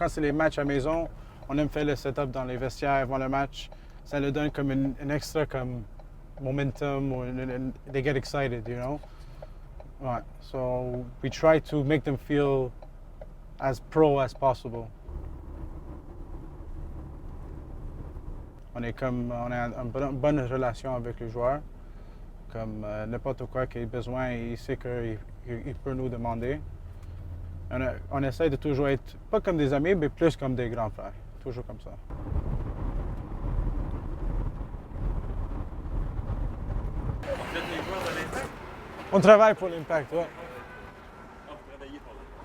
quand c'est les matchs à maison, on aime faire le setup dans les vestiaires avant le match. Ça le donne comme un extra comme momentum, or they get excited, you know. Right. So we try to make them feel as pro as possible. On a une bonne relation avec les joueurs. Comme n'importe quoi qu'il ait besoin, il sait qu'il peut nous demander. On essaie de toujours être, pas comme des amis, mais plus comme des grands frères. Toujours comme ça. Vous êtes les joueurs de l'Impact? On travaille pour l'Impact, oui. Ah, vous travaillez pour l'Impact.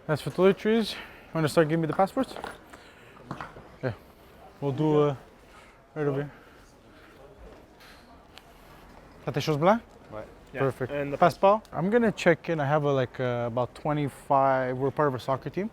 That's for toiletries. You want to start giving me the passports? Yeah. We'll do right over here. T'as tes choses blancs? Ouais. Perfect. And the Passport? I'm gonna check in. I have about 25. We're part of a soccer team.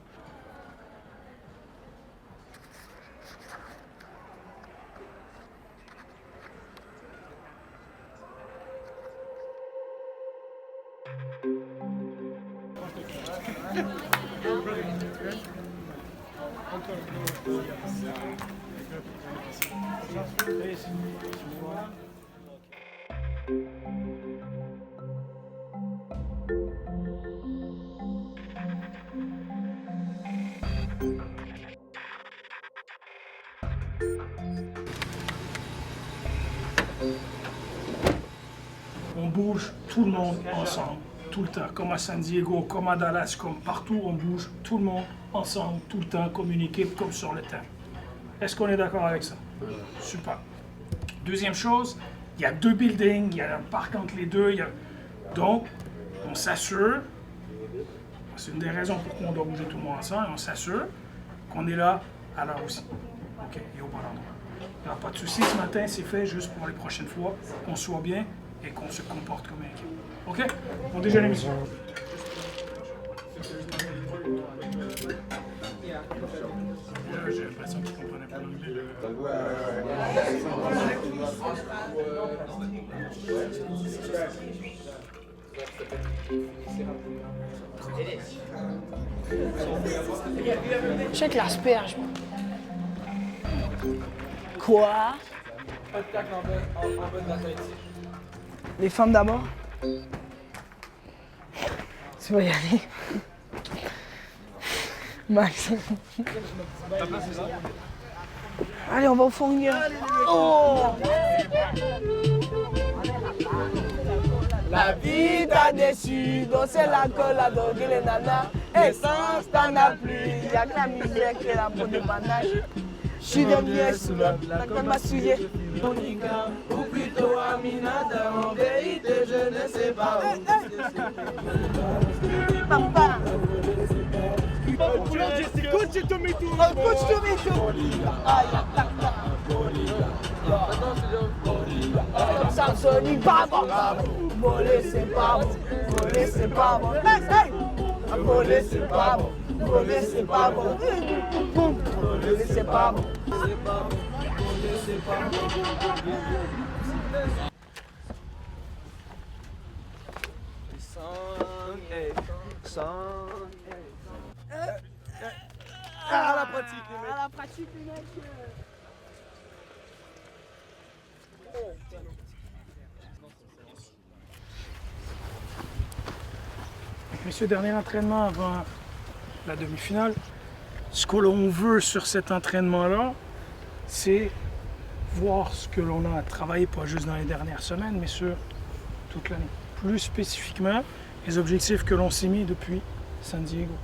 On bouge tout le monde ensemble, tout le temps. Comme à San Diego, comme à Dallas, comme partout, on bouge tout le monde ensemble, tout le temps, comme une équipe, comme sur le terrain. Est-ce qu'on est d'accord avec ça? Super. Deuxième chose, il y a 2 buildings, il y a un parc entre les deux. Donc, on s'assure, c'est une des raisons pourquoi on doit bouger tout le monde ensemble, on s'assure qu'on est là à l'heure aussi. OK, et au bon endroit. Il n'y aura pas de souci ce matin, c'est fait juste pour les prochaines fois, qu'on soit bien et qu'on se comporte comme une équipe. OK? Bon déjeuner, monsieur. J'ai l'impression qu'ils ne comprenaient pas l'anglais. Check l'asperge. Quoi? Les femmes d'abord. Tu vas y aller. Max. Allez, on va au fond, gars. Oh! La vie t'a déçu, donc c'est la colle à droguer les nanas. Essence, t'en as plus, y'a que la misère qui est la peau de bandage. J'suis devenu sous la colle m'a souillé. Ou plutôt Aminata, en vérité, je ne sais pas où. Papa! Coach Tomito! Coach Tomito! Aïe, tac, tac! Samsoni, baba! Voler c'est pas bon, voler c'est pas bon. Hey, hey! Voler c'est pas bon, voler c'est pas bon. Voler c'est pas bon. C'est pas bon, voler c'est pas bon. À la pratique, les mecs. À la pratique, les mecs. Messieurs, dernier entraînement avant la demi-finale. Ce que l'on veut sur cet entraînement-là, c'est voir ce que l'on a travaillé, pas juste dans les dernières semaines, mais sur toute l'année. Plus spécifiquement, les objectifs que l'on s'est mis depuis San Diego.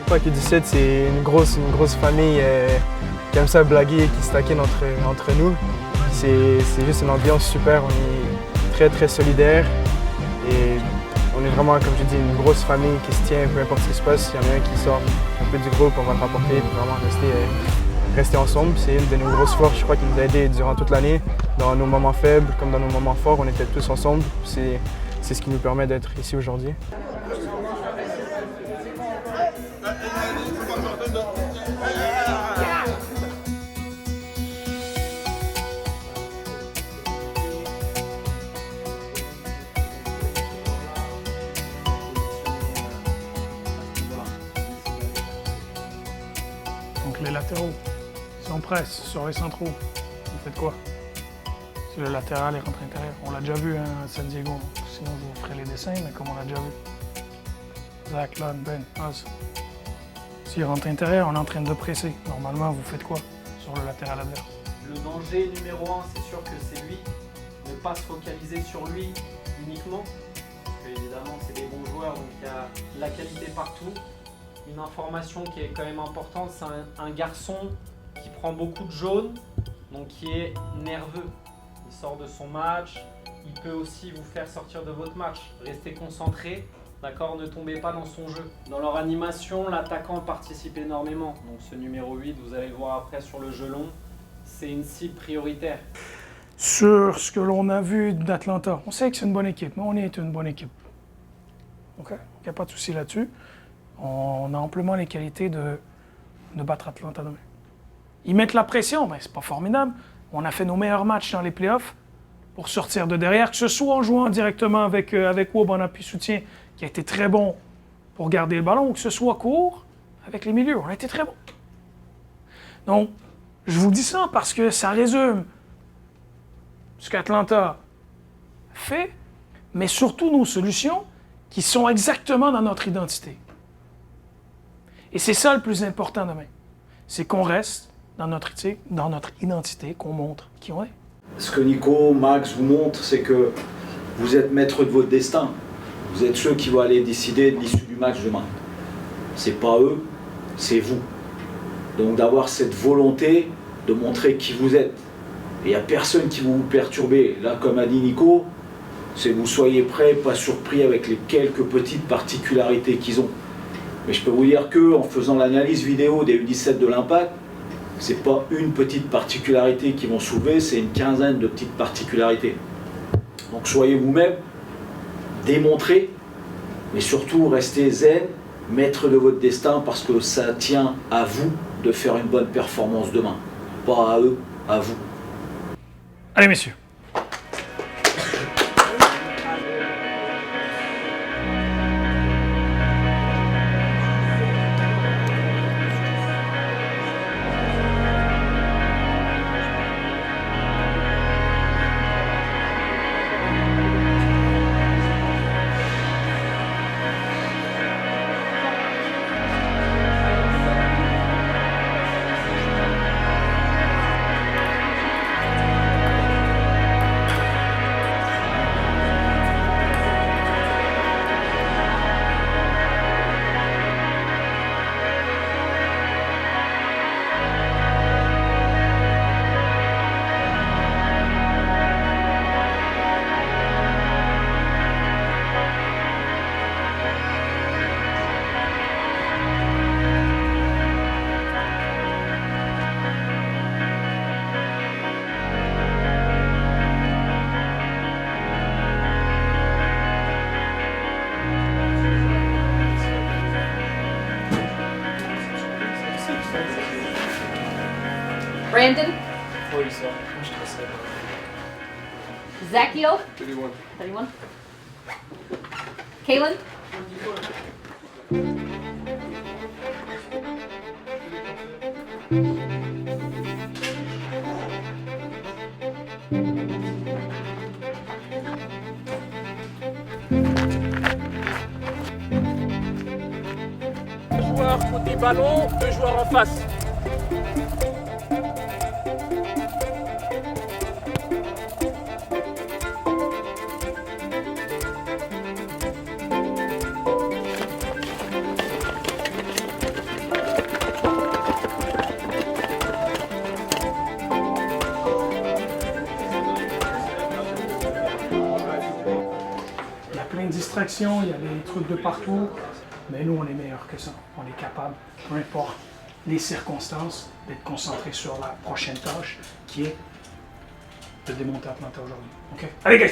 Pas que 17, c'est une grosse famille qui aime ça blaguer, qui se taquine entre nous. C'est juste une ambiance super, on est très solidaires et on est vraiment, comme je dis, une grosse famille qui se tient, peu importe ce qui se passe. S'il y en a un qui sort un peu du groupe, on va le rapporter et vraiment rester ensemble. C'est une de nos grosses forces, je crois, qui nous a aidés durant toute l'année. Dans nos moments faibles comme dans nos moments forts, on était tous ensemble. C'est ce qui nous permet d'être ici aujourd'hui. Donc les latéraux, si on presse sur les centraux, vous faites quoi? Si le latéral est rentré intérieur, on l'a déjà vu à San Diego, sinon je vous ferai les dessins, mais comme on l'a déjà vu. Zach, Lon, Ben, Oz. S'il rentre intérieur, on est en train de presser. Normalement, vous faites quoi sur le latéral adverse? Le danger numéro 1, c'est sûr que c'est lui. Ne pas se focaliser sur lui uniquement, parce que évidemment c'est des bons joueurs, donc il y a la qualité partout. Une information qui est quand même importante, c'est un garçon qui prend beaucoup de jaune, donc qui est nerveux. Il sort de son match, il peut aussi vous faire sortir de votre match. Restez concentré, d'accord, ne tombez pas dans son jeu. Dans leur animation, l'attaquant participe énormément. Donc ce numéro 8, vous allez le voir après sur le jeu long, c'est une cible prioritaire. Sur ce que l'on a vu d'Atlanta, on sait que c'est une bonne équipe, mais on est une bonne équipe. OK? Il n'y a pas de souci là-dessus. On a amplement les qualités de battre Atlanta demain. Ils mettent la pression, mais c'est pas formidable. On a fait nos meilleurs matchs dans les playoffs pour sortir de derrière, que ce soit en jouant directement avec Wob en appui soutien, qui a été très bon pour garder le ballon, ou que ce soit court avec les milieux. On a été très bon. Donc, je vous dis ça parce que ça résume ce qu'Atlanta fait, mais surtout nos solutions qui sont exactement dans notre identité. Et c'est ça le plus important demain. C'est qu'on reste dans notre identité, qu'on montre qui on est. Ce que Nico, Max vous montre, c'est que vous êtes maître de votre destin. Vous êtes ceux qui vont aller décider de l'issue du match demain. C'est pas eux, c'est vous. Donc d'avoir cette volonté de montrer qui vous êtes. Et il n'y a personne qui va vous perturber. Là, comme a dit Nico, c'est que vous soyez prêts, pas surpris avec les quelques petites particularités qu'ils ont. Mais je peux vous dire qu'en faisant l'analyse vidéo des U17 de l'Impact, c'est pas une petite particularité qu'ils vont soulever, c'est une quinzaine de petites particularités. Donc soyez vous-même, démontrez, mais surtout restez zen, maître de votre destin, parce que ça tient à vous de faire une bonne performance demain. Pas à eux, à vous. Allez messieurs. Brandon? 47. Moi, je trouve ça. Zakiel? 31. 31. Kalen? Joueur côté ballon, 2 joueurs en face. distractions, il y a des trucs de partout. Mais nous, on est meilleurs que ça. On est capable, peu importe les circonstances, d'être concentré sur la prochaine tâche qui est de démonter Atlanta aujourd'hui. OK? Allez, guys!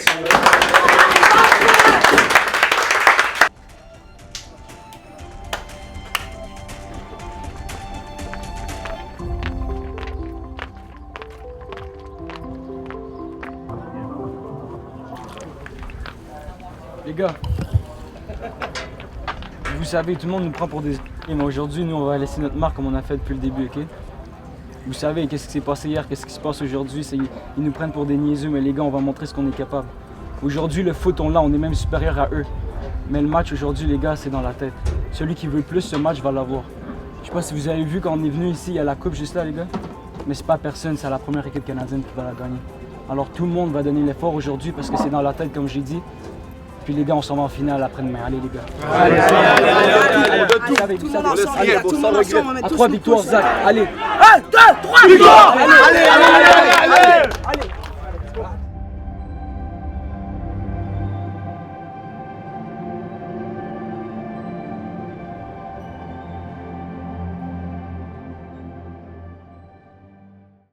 Les gars, vous savez, tout le monde nous prend pour des mais aujourd'hui, nous, on va laisser notre marque comme on a fait depuis le début, OK? Vous savez, qu'est-ce qui s'est passé hier, qu'est-ce qui se passe aujourd'hui, ils nous prennent pour des niaiseux, mais les gars, on va montrer ce qu'on est capable. Aujourd'hui, le foot, on l'a, on est même supérieur à eux. Mais le match aujourd'hui, les gars, c'est dans la tête. Celui qui veut plus ce match va l'avoir. Je sais pas si vous avez vu, quand on est venu ici, il y a la coupe juste là, les gars. Mais c'est pas personne, c'est la première équipe canadienne qui va la gagner. Alors tout le monde va donner l'effort aujourd'hui parce que c'est dans la tête, comme j'ai dit. Puis les gars, on s'en va en finale après-demain. Allez, les gars. Allez, tout le monde ensemble, tout le monde ensemble, on va mettre à 3 victoires, Zach. Allez. 1, 2, 3 victoires! Allez!